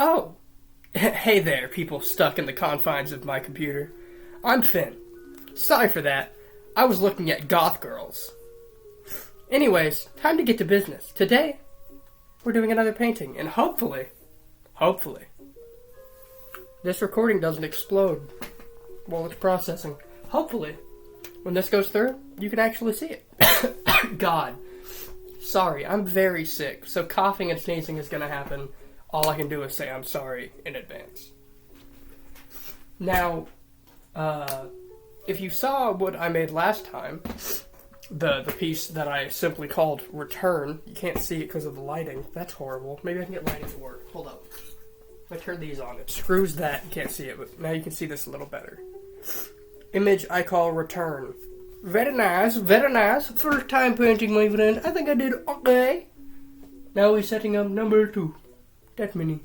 Oh, hey there, people stuck in the confines of my computer. I'm Fynn. Sorry for that. I was looking at goth girls. Anyways, time to get to business. Today, we're doing another painting, and hopefully, this recording doesn't explode while it's processing. Hopefully, when this goes through, you can actually see it. God. Sorry, I'm very sick, so coughing and sneezing is going to happen. All I can do is say I'm sorry in advance. Now, if you saw what I made last time, the piece that I simply called Return, you can't see it because of the lighting. That's horrible. Maybe I can get lighting to work. Hold up. If I turn these on, it screws that. You can't see it, but now you can see this a little better. Image I call Return. Very nice, very nice. First time painting, my friend. I think I did okay. Now we're setting up number 2. That many.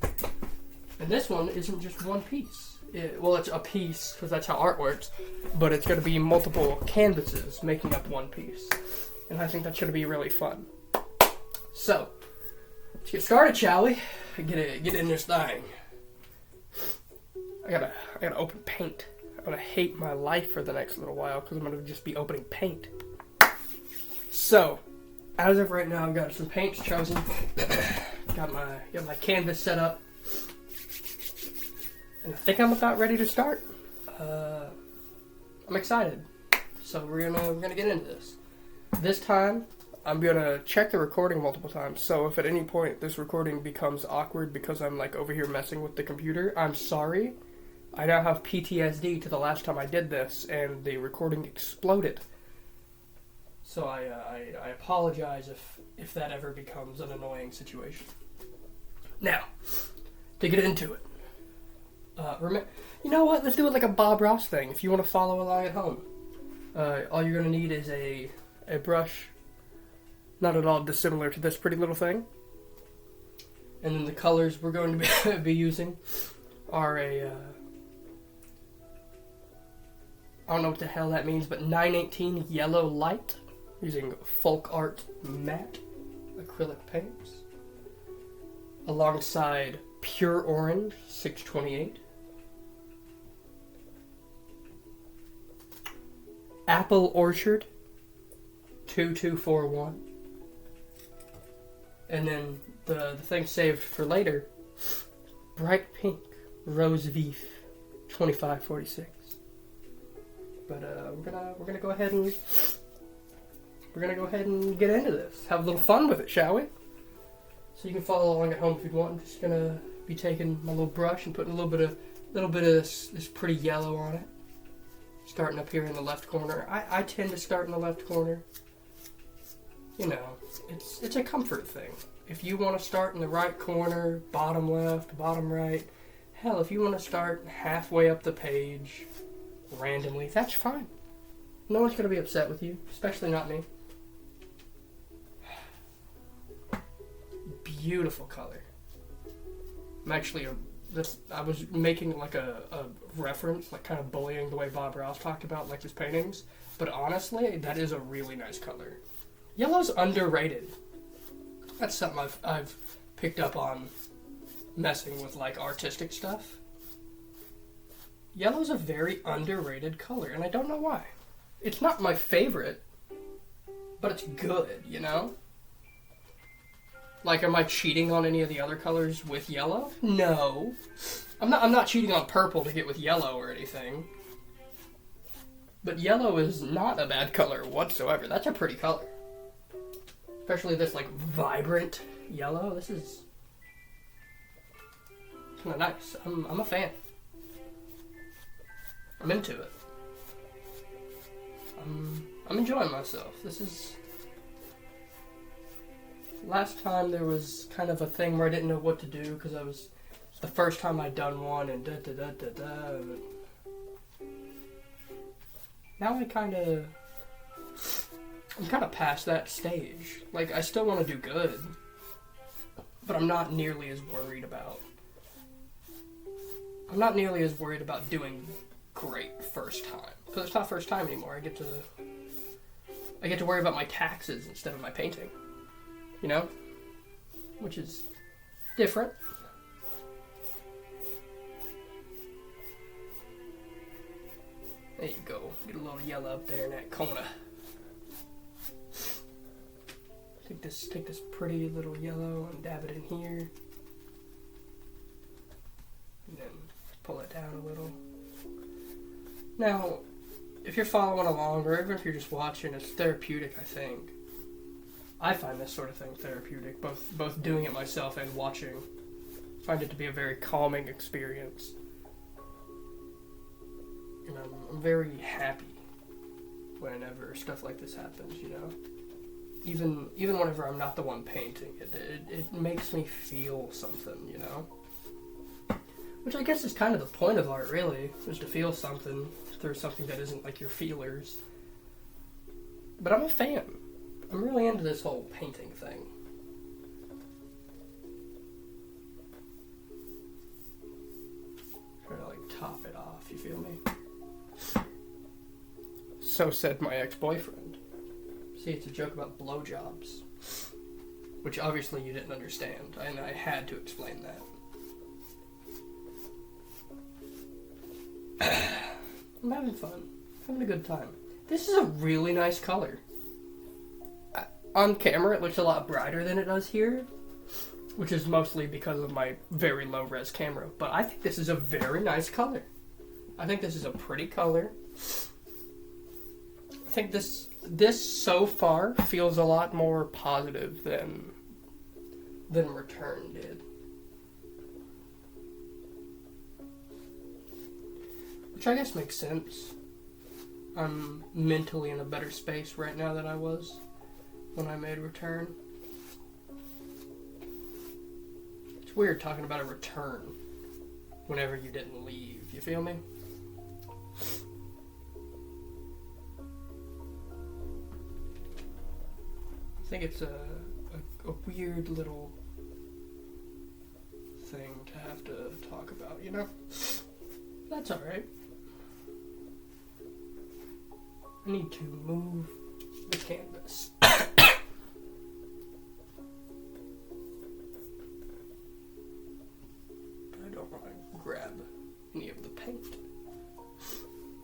And this one isn't just one piece. It's a piece, because that's how art works, but it's going to be multiple canvases making up one piece. And I think that's going to be really fun. So, let's get started, shall we? Get in this thing. I gotta open paint. I'm gonna hate my life for the next little while because I'm gonna just be opening paint. So, as of right now, I've got some paints chosen. got my canvas set up, and I think I'm about ready to start. I'm excited. So we're gonna get into this. This time, I'm gonna check the recording multiple times. So if at any point this recording becomes awkward because I'm like over here messing with the computer, I'm sorry. I now have PTSD to the last time I did this, and the recording exploded. So I apologize if that ever becomes an annoying situation. Now, to get into it. You know what? Let's do it like a Bob Ross thing. If you want to follow along at home, all you're going to need is a brush, not at all dissimilar to this pretty little thing. And then the colors we're going to be using are I don't know what the hell that means, but 918 Yellow Light, using Folk Art Matte acrylic paints, alongside Pure Orange 628, Apple Orchard 2241, and then the thing saved for later, Bright Pink Rose Vif 2546. But we're gonna go ahead and get into this. Have a little fun with it, shall we? So you can follow along at home if you want. I'm just gonna be taking my little brush and putting a little bit of this pretty yellow on it. Starting up here in the left corner. I tend to start in the left corner. You know, it's a comfort thing. If you want to start in the right corner, bottom left, bottom right, hell, if you want to start halfway up the page randomly, that's fine. No one's going to be upset with you, especially not me. Beautiful color. I'm actually I was making like a reference, like kind of bullying the way Bob Ross talked about like his paintings, but honestly, that is a really nice color. Yellow's underrated. That's something I've picked up on messing with like artistic stuff. Yellow's a very underrated color, and I don't know why. It's not my favorite, but it's good, you know? Like, am I cheating on any of the other colors with yellow? No. I'm not cheating on purple to get with yellow or anything. But yellow is not a bad color whatsoever. That's a pretty color. Especially this, like, vibrant yellow. This is kind of nice. I'm a fan. I'm into it. I'm enjoying myself. This is... Last time there was kind of a thing where I didn't know what to do because it's the first time I'd done one and da-da-da-da-da. Now I'm kind of past that stage. Like, I still want to do good, but I'm not nearly as worried about doing great first time. Because it's not first time anymore. I get to worry about my taxes instead of my painting. You know? Which is different. Get a little yellow up there in that corner. Take this pretty little yellow and dab it in here. And then pull it down a little. Now, if you're following along, or even if you're just watching, it's therapeutic, I think. I find this sort of thing therapeutic, both doing it myself and watching. I find it to be a very calming experience. And I'm very happy whenever stuff like this happens, you know? Even whenever I'm not the one painting it, it makes me feel something, you know? Which I guess is kind of the point of art, really, is to feel something through something that isn't like your feelers. But I'm a fan. I'm really into this whole painting thing. Try to, like, top it off, you feel me? So said my ex-boyfriend. See, it's a joke about blowjobs. Which obviously you didn't understand, and I had to explain that. I'm having fun. Having a good time. This is a really nice color. On camera, it looks a lot brighter than it does here, which is mostly because of my very low-res camera. But I think this is a very nice color. I think this is a pretty color. I think this so far feels a lot more positive than Return did. Which I guess makes sense. I'm mentally in a better space right now than I was when I made Return. It's weird talking about a return whenever you didn't leave, you feel me? I think it's a weird little thing to have to talk about, you know? That's alright. I need to move the canvas. I don't want to grab any of the paint,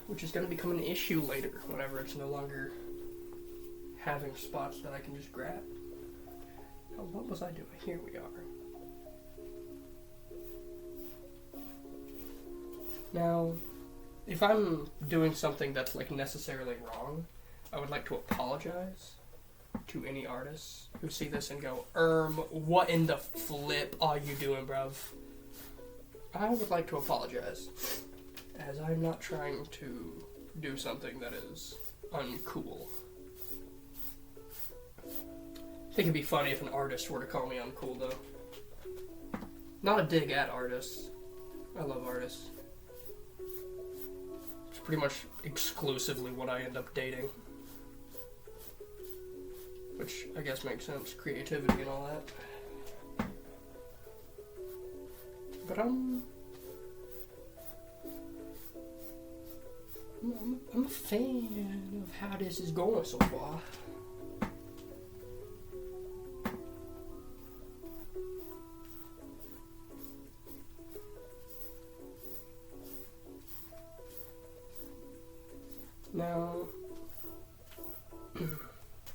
which is going to become an issue later whenever it's no longer having spots that I can just grab. Now, what was I doing? Here we are. Now, if I'm doing something that's like necessarily wrong, I would like to apologize to any artists who see this and go, what in the flip are you doing, bruv? I would like to apologize, as I'm not trying to do something that is uncool. I think it'd be funny if an artist were to call me uncool, though. Not a dig at artists. I love artists. It's pretty much exclusively what I end up dating. Which I guess makes sense. Creativity and all that. But I'm a fan of how this is going so far. Now,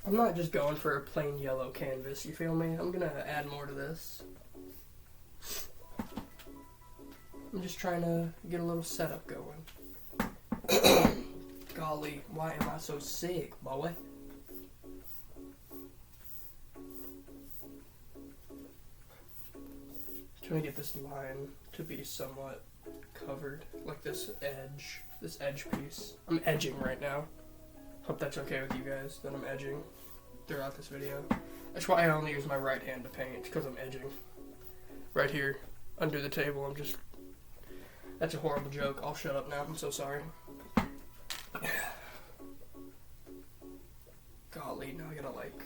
I'm not just going for a plain yellow canvas, you feel me? I'm gonna add more to this. I'm just trying to get a little setup going. Golly, why am I so sick, boy? Trying to get this line to be somewhat covered, like this edge piece. I'm edging right now. Hope that's okay with you guys, that I'm edging throughout this video. That's why I only use my right hand to paint, because I'm edging. Right here, under the table, I'm just... That's a horrible joke. I'll shut up now. I'm so sorry. Golly, now I gotta, like...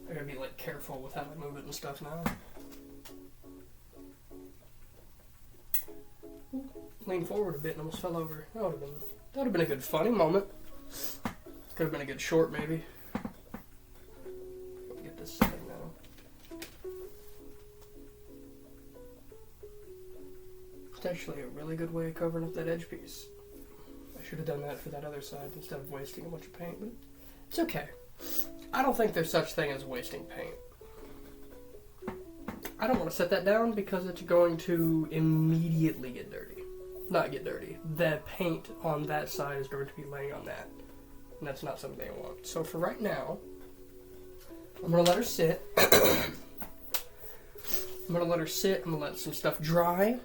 I gotta be, like, careful with how I move it and stuff now. Lean forward a bit and almost fell over. That would have been a good funny moment. Could have been a good short, maybe. Let me get this setting now. It's actually a really good way of covering up that edge piece. I should have done that for that other side instead of wasting a bunch of paint, but it's okay. I don't think there's such thing as wasting paint. I don't want to set that down because it's going to immediately get dirty. Not get dirty. The paint on that side is going to be laying on that. And that's not something I want. So for right now, I'm going to let her sit. I'm going to let her sit. I'm going to let some stuff dry.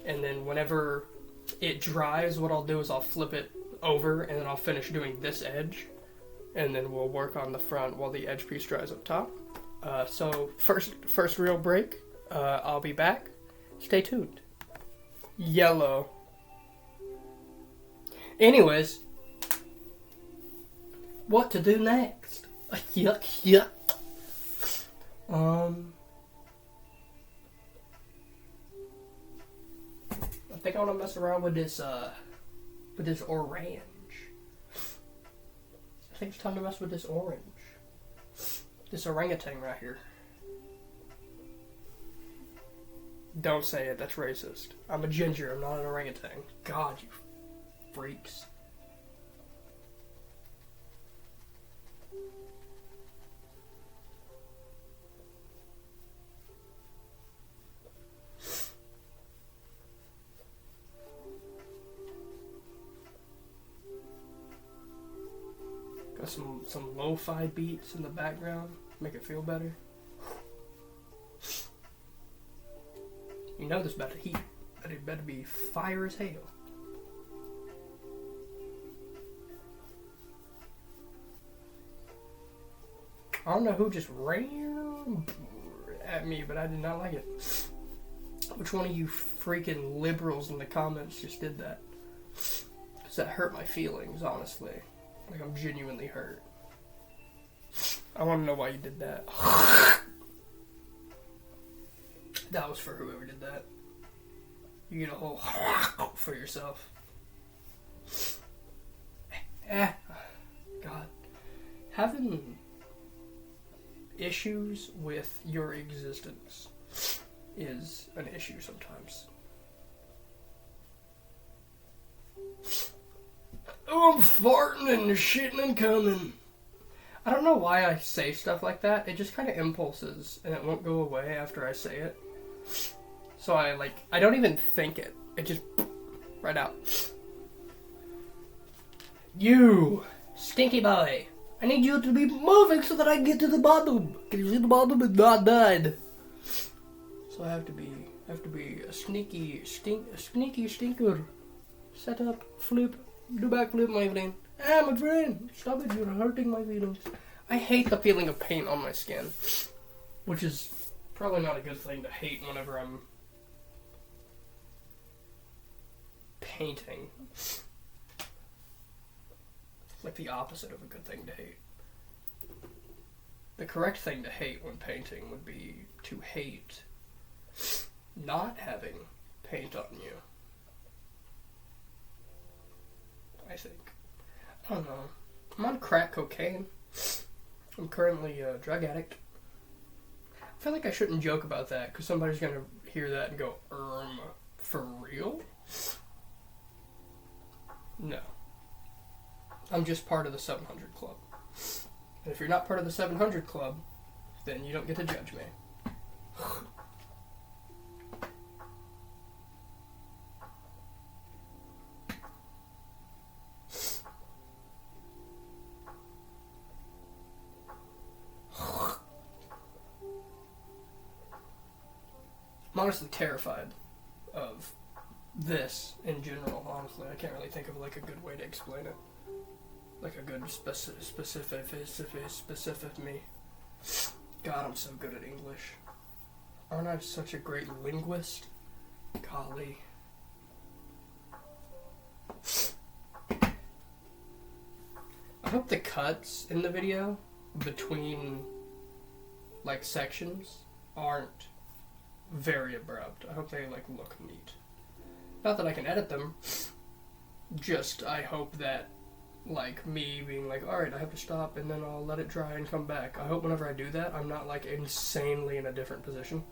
And then whenever it dries, what I'll do is I'll flip it over and then I'll finish doing this edge. And then we'll work on the front while the edge piece dries up top. So first real break. I'll be back. Stay tuned. Yellow. Anyways, what to do next? Yuck, yuck. I think I want to mess around with this orange. I think it's time to mess with this orange. This orangutan right here. Don't say it, that's racist. I'm a ginger, I'm not an orangutan. God, you freaks. Got some lo-fi beats in the background, make it feel better. You know this about to heat, but it better be fire as hell. I don't know who just ran at me, but I did not like it. Which one of you freaking liberals in the comments just did that? Because that hurt my feelings, honestly. Like, I'm genuinely hurt. I want to know why you did that. That was for whoever did that. You get a whole for yourself. God. Having issues with your existence is an issue sometimes. Oh, I'm farting and shitting and coming. I don't know why I say stuff like that. It just kind of impulses, and it won't go away after I say it. So I don't even think it. It just, right out. You, stinky boy. I need you to be moving so that I can get to the bottom. Can you see the bottom is not dead? So I have to be a sneaky stinker. Set up, flip, do backflip, my friend. My friend, stop it, you're hurting my feelings. I hate the feeling of paint on my skin, which is probably not a good thing to hate whenever I'm painting. It's like the opposite of a good thing to hate. The correct thing to hate when painting would be to hate not having paint on you. I think. I don't know. I'm on crack cocaine. I'm currently a drug addict. I feel like I shouldn't joke about that because somebody's going to hear that and go, for real? No. I'm just part of the 700 Club. And if you're not part of the 700 Club, then you don't get to judge me. I'm honestly terrified of this in general, honestly. I can't really think of like a good way to explain it. Like a good specific me. God, I'm so good at English. Aren't I such a great linguist? Golly. I hope the cuts in the video between like sections aren't very abrupt. I hope they like look neat. Not that I can edit them, just I hope that like me being like, alright, I have to stop and then I'll let it dry and come back. I hope whenever I do that I'm not like insanely in a different position.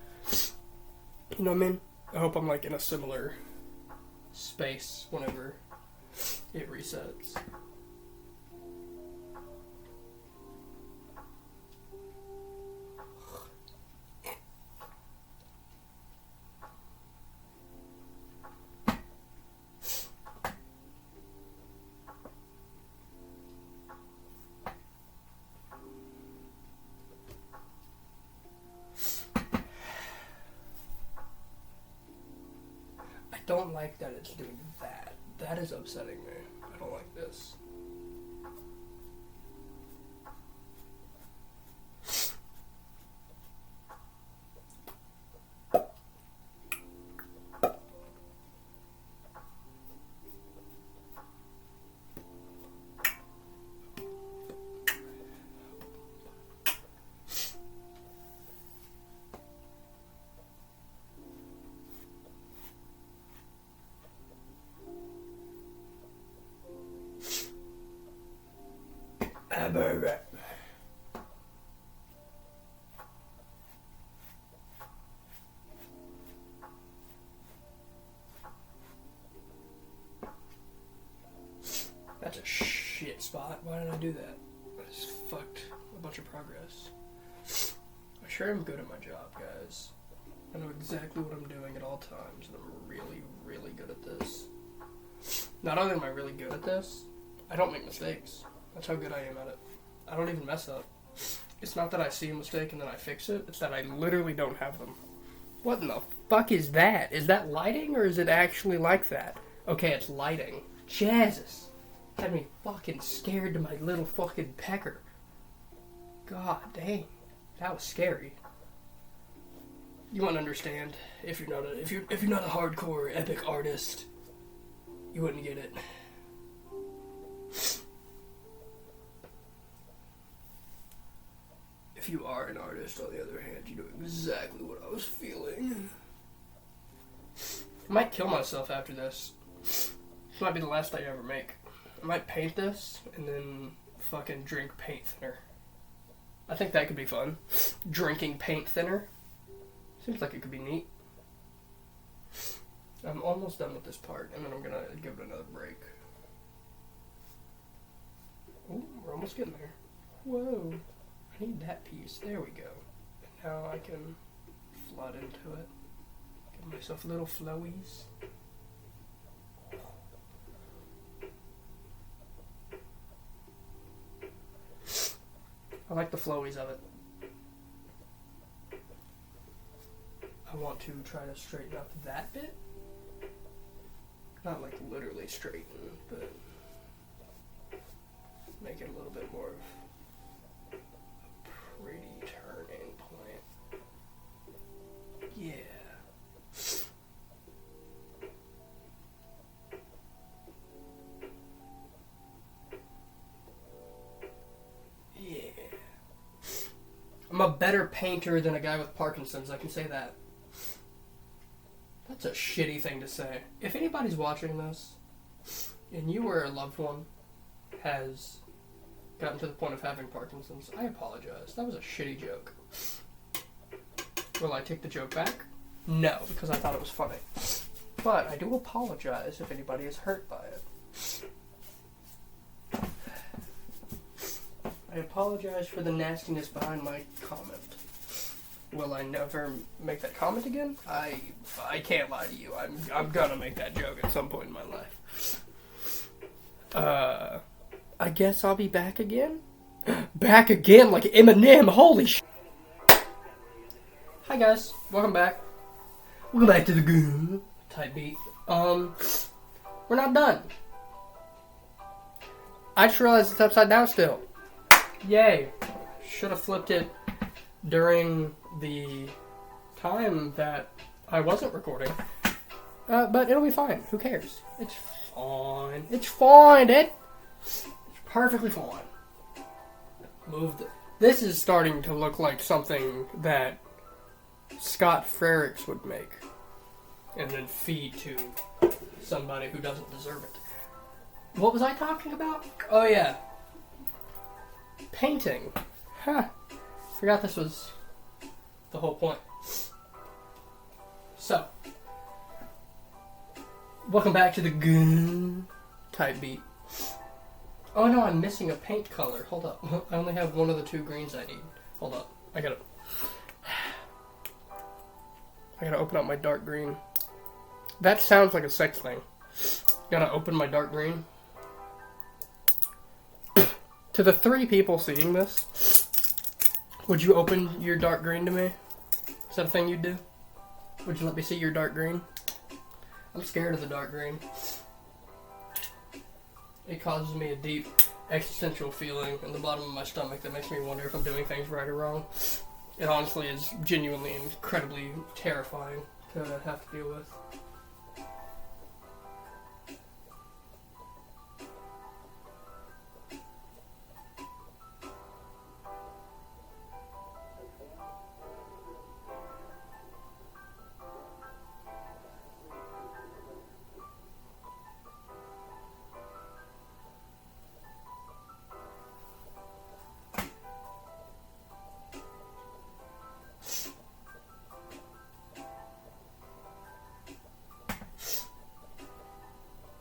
You know what I mean? I hope I'm like in a similar space whenever it resets. I don't like that it's doing that. That is upsetting me. I don't like this. That's a shit spot. Why did I do that? I just fucked a bunch of progress. I sure am good at my job, guys. I know exactly what I'm doing at all times, and I'm really, really good at this. Not only am I really good at this, I don't make mistakes. That's how good I am at it. I don't even mess up. It's not that I see a mistake and then I fix it, it's that I literally don't have them. What in the fuck is that? Is that lighting, or is it actually like that? Okay, it's lighting. Jesus. Had me fucking scared to my little fucking pecker. God dang. That was scary. You wouldn't understand if you're not a hardcore epic artist. You wouldn't get it. If you are an artist, on the other hand, you know exactly what I was feeling. I might kill myself after this. This might be the last thing I ever make. I might paint this and then fucking drink paint thinner. I think that could be fun. Drinking paint thinner. Seems like it could be neat. I'm almost done with this part, and then I'm gonna give it another break. Ooh, we're almost getting there. Whoa. I need that piece. There we go. And now I can flood into it. Give myself little flowies. I like the flowies of it. I want to try to straighten up that bit. Not like literally straighten, but make it a little bit more of a pretty turning point. Yeah. I'm a better painter than a guy with Parkinson's, I can say that. That's a shitty thing to say. If anybody's watching this, and you or a loved one has gotten to the point of having Parkinson's, I apologize. That was a shitty joke. Will I take the joke back? No, because I thought it was funny. But I do apologize if anybody is hurt by it. I apologize for the nastiness behind my comment. Will I never make that comment again? I can't lie to you. I'm gonna make that joke at some point in my life. I guess I'll be back again? Back again like Eminem, holy sh**. Hi guys, welcome back. Welcome back to the good type beat. We're not done. I just realized it's upside down still. Yay. Should have flipped it during the time that I wasn't recording. But it'll be fine. Who cares? It's fine. It's fine, Ed. It's perfectly fine. This is starting to look like something that Scott Frericks would make. And then feed to somebody who doesn't deserve it. What was I talking about? Oh yeah. Painting. Huh. Forgot this was the whole point. So, Welcome back to the gun type beat. Oh no, I'm missing a paint color. Hold up. I only have one of the 2 greens I need. Hold up. I gotta open up my dark green. That sounds like a sex thing. Gotta open my dark green. To the 3 people seeing this, would you open your dark green to me? Is that a thing you'd do? Would you let me see your dark green? I'm scared of the dark green. It causes me a deep existential feeling in the bottom of my stomach that makes me wonder if I'm doing things right or wrong. It honestly is genuinely incredibly terrifying to have to deal with.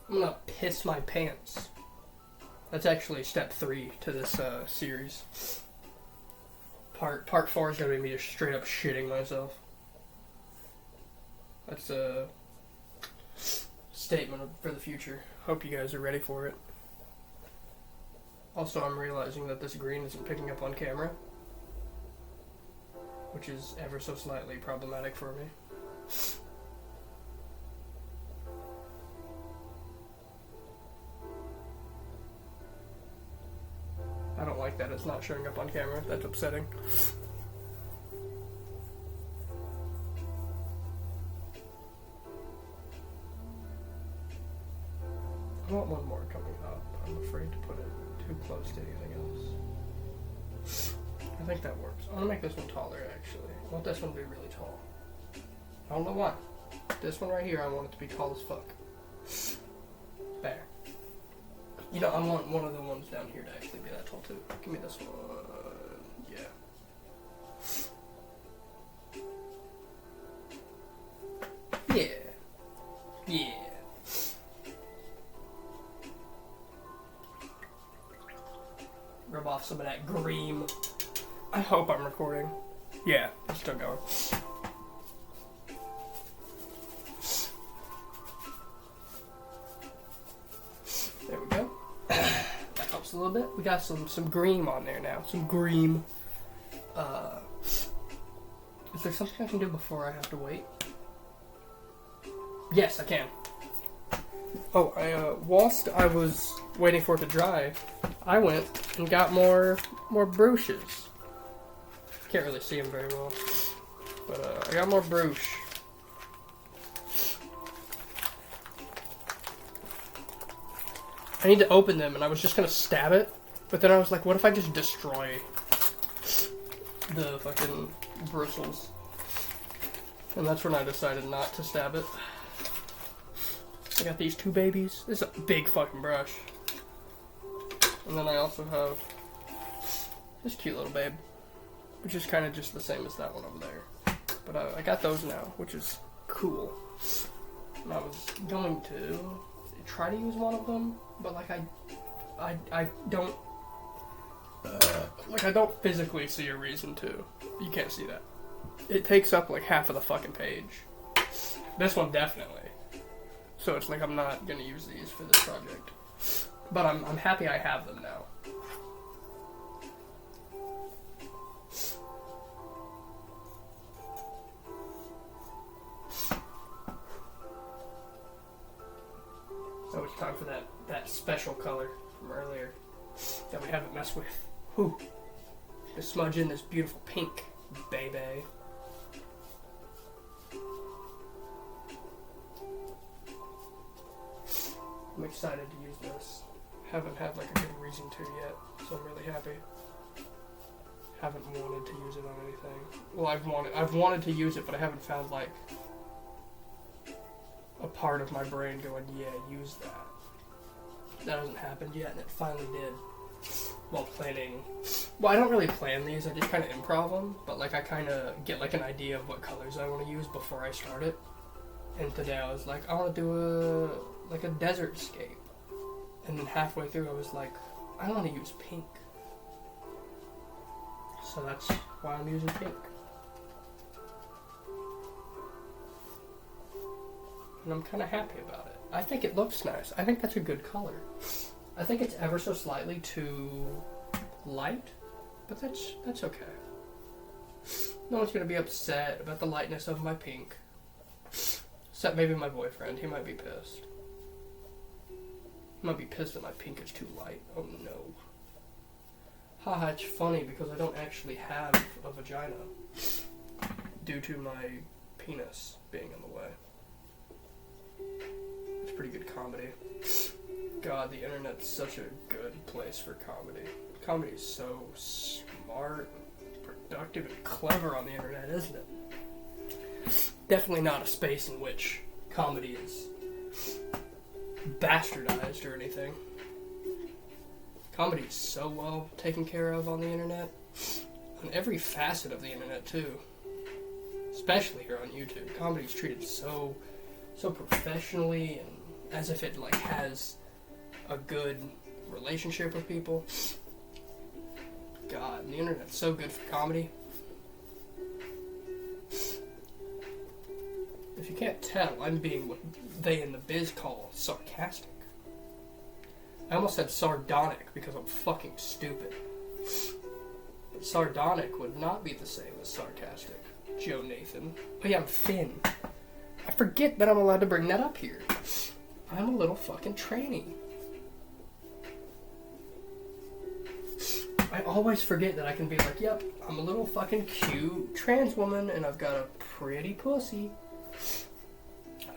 I'm gonna piss my pants. That's actually step 3 to this series. Part 4 is gonna be me just straight up shitting myself. That's a statement for the future. Hope you guys are ready for it. Also, I'm realizing that this green isn't picking up on camera, which is ever so slightly problematic for me. I don't like that it's not showing up on camera. That's upsetting. I want one more coming up. I'm afraid to put it too close to anything else. I think that works. I want to make this one taller, actually. I want this one to be really tall. I don't know why. This one right here, I want it to be tall as fuck. There. You know, I want one of the ones down here to actually be that tall too. Give me this one. Yeah. Yeah. Yeah. Rub off some of that green. I hope I'm recording. Yeah, it's still going. There we go. That helps a little bit. We got some green on there now. Some green. Is there something I can do before I have to wait? Yes, I can. Oh, whilst I was waiting for it to dry, I went and got more brooches. Can't really see them very well, but I got more brooch. I need to open them, and I was just gonna stab it, but then I was like, what if I just destroy the fucking bristles? And that's when I decided not to stab it. I got these 2 babies. This is a big fucking brush. And then I also have this cute little babe, which is kind of just the same as that one over there. But I got those now, which is cool. And I was going to try to use one of them, but like I don't I don't physically see a reason to. You can't see that. It takes up like half of the fucking page. This one definitely. So it's like I'm not gonna use these for this project. But I'm happy I have them now. So it's time for that special color from earlier that we haven't messed with. Whew. To smudge in this beautiful pink, baby. I'm excited to use this. Haven't had like a good reason to yet, so I'm really happy. Haven't wanted to use it on anything. Well, I've wanted to use it, but I haven't found like a part of my brain going, yeah, use that. That hasn't happened yet, and it finally did. While planning, well, I don't really plan these. I just kind of improv them, but like I kind of get like an idea of what colors I want to use before I start it. And today I was like, I want to do a desert scape. And then halfway through I was like, I want to use pink. So that's why I'm using pink. And I'm kind of happy about it. I think it looks nice. I think that's a good color. I think it's ever so slightly too light, but that's okay. No one's gonna be upset about the lightness of my pink. Except maybe my boyfriend. He might be pissed. He might be pissed that my pink is too light. Oh no. Haha, it's funny because I don't actually have a vagina due to my penis being in the way. It's pretty good comedy. God, the internet's such a good place for comedy. Comedy is so smart, productive, and clever on the internet, isn't it? Definitely not a space in which comedy is bastardized or anything. Comedy is so well taken care of on the internet. On every facet of the internet, too. Especially here on YouTube. Comedy is treated so professionally and as if it like has a good relationship with people. God, the internet's so good for comedy. If you can't tell, I'm being what they in the biz call sarcastic. I almost said sardonic because I'm fucking stupid. But sardonic would not be the same as sarcastic. Joe Nathan. Oh yeah, I'm Fynn. I forget that I'm allowed to bring that up here. I'm a little fucking tranny. I always forget that I can be like, yep, I'm a little fucking cute trans woman and I've got a pretty pussy.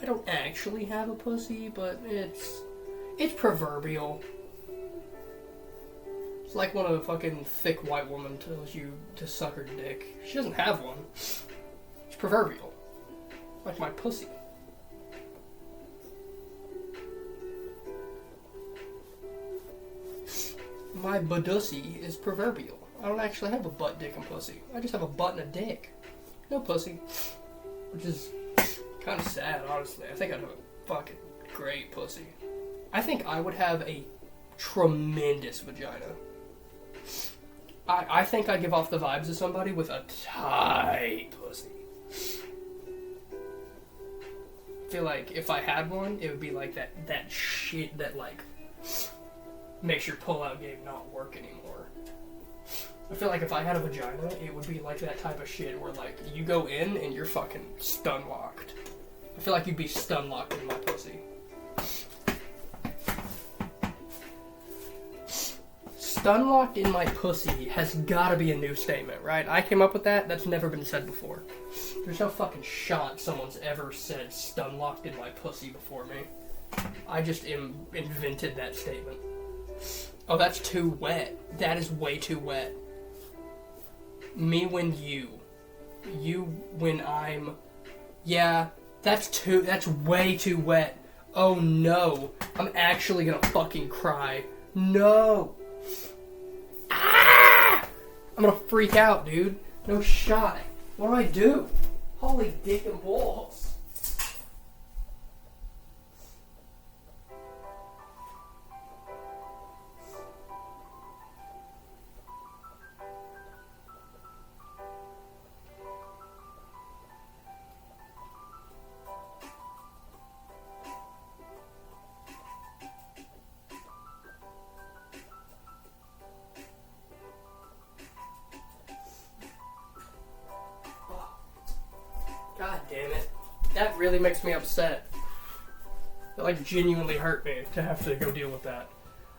I don't actually have a pussy, but it's proverbial. It's like when a fucking thick white woman tells you to suck her dick. She doesn't have one. It's proverbial. Like my pussy. My badussy is proverbial. I don't actually have a butt, dick, and pussy. I just have a butt and a dick. No pussy. Which is kind of sad, honestly. I think I'd have a fucking great pussy. I think I would have a tremendous vagina. I think I give off the vibes of somebody with a tight pussy. I feel like if I had one, it would be like that shit that like makes your pull-out game not work anymore. I feel like if I had a vagina, it would be like that type of shit where like you go in and you're fucking stun-locked. I feel like you'd be stun-locked in my pussy. Stun-locked in my pussy has gotta be a new statement, right? I came up with that. That's never been said before. There's no fucking shot someone's ever said stun-locked in my pussy before me. I just invented that statement. Oh, that's too wet. That is way too wet. Me when you. You when I'm. Yeah, that's way too wet. Oh no. I'm actually gonna fucking cry. No. Ah! I'm gonna freak out, dude. No shot. What do I do? Holy dick and balls. God damn it. That really makes me upset. It like genuinely hurt me to have to go deal with that.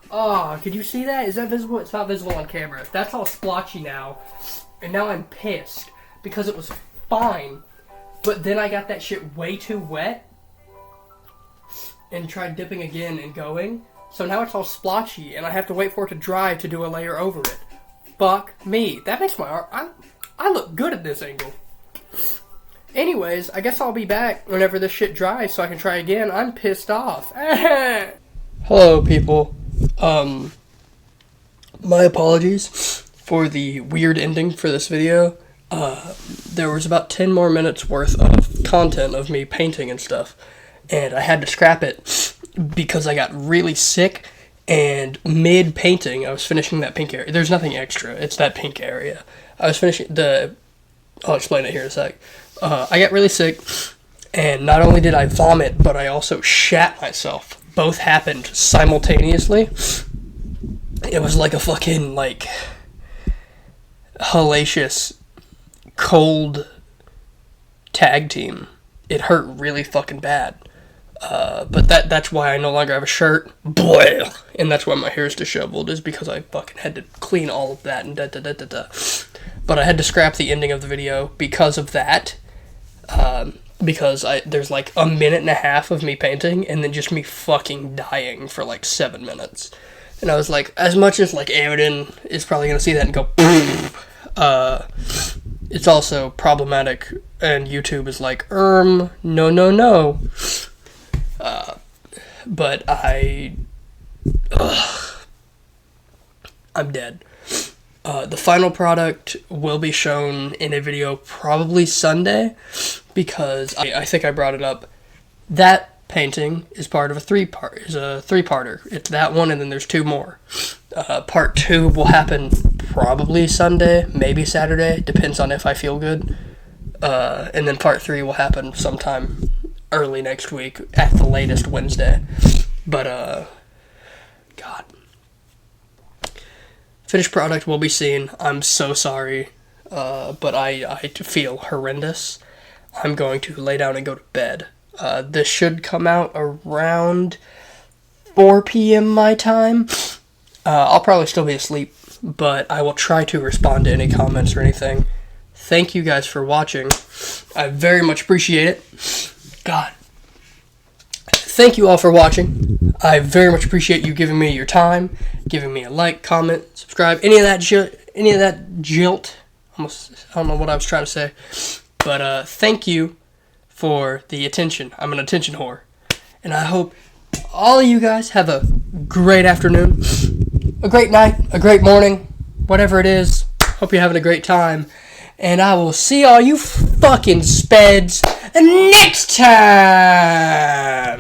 Oh, could you see that? Is that visible? It's not visible on camera. That's all splotchy now. And now I'm pissed because it was fine. But then I got that shit way too wet and tried dipping again and going. So now it's all splotchy and I have to wait for it to dry to do a layer over it. Fuck me. That makes my art... I look good at this angle. Anyways, I guess I'll be back whenever this shit dries so I can try again. I'm pissed off. Hello, people. My apologies for the weird ending for this video. there was about 10 more minutes worth of content of me painting and stuff, and I had to scrap it because I got really sick, and mid-painting, I was finishing that pink area. There's nothing extra. It's that pink area. I was finishing I'll explain it here in a sec. I got really sick, and not only did I vomit, but I also shat myself. Both happened simultaneously. It was like a fucking, like, hellacious, cold tag team. It hurt really fucking bad. But that's why I no longer have a shirt. Boy, and that's why my hair is disheveled, is because I fucking had to clean all of that and da-da-da-da-da. But I had to scrap the ending of the video because of that. Because there's like a minute and a half of me painting and then just me fucking dying for like 7 minutes. And I was like, as much as like Aiden is probably going to see that and go, it's also problematic, and YouTube is like, no. But I'm dead. The final product will be shown in a video probably Sunday, because I think I brought it up. That painting is part of a three-parter. It's that one, and then there's 2 more. Part 2 will happen probably Sunday, maybe Saturday, depends on if I feel good. And then part 3 will happen sometime early next week, at the latest Wednesday. But, God. Finished product will be seen. I'm so sorry, but I feel horrendous. I'm going to lay down and go to bed. This should come out around 4 p.m. my time. I'll probably still be asleep, but I will try to respond to any comments or anything. Thank you guys for watching. I very much appreciate it. God. Thank you all for watching. I very much appreciate you giving me your time, giving me a like, comment, subscribe, any of that jilt. Almost, I don't know what I was trying to say. But thank you for the attention. I'm an attention whore. And I hope all of you guys have a great afternoon, a great night, a great morning, whatever it is. Hope you're having a great time. And I will see all you fucking speds next time.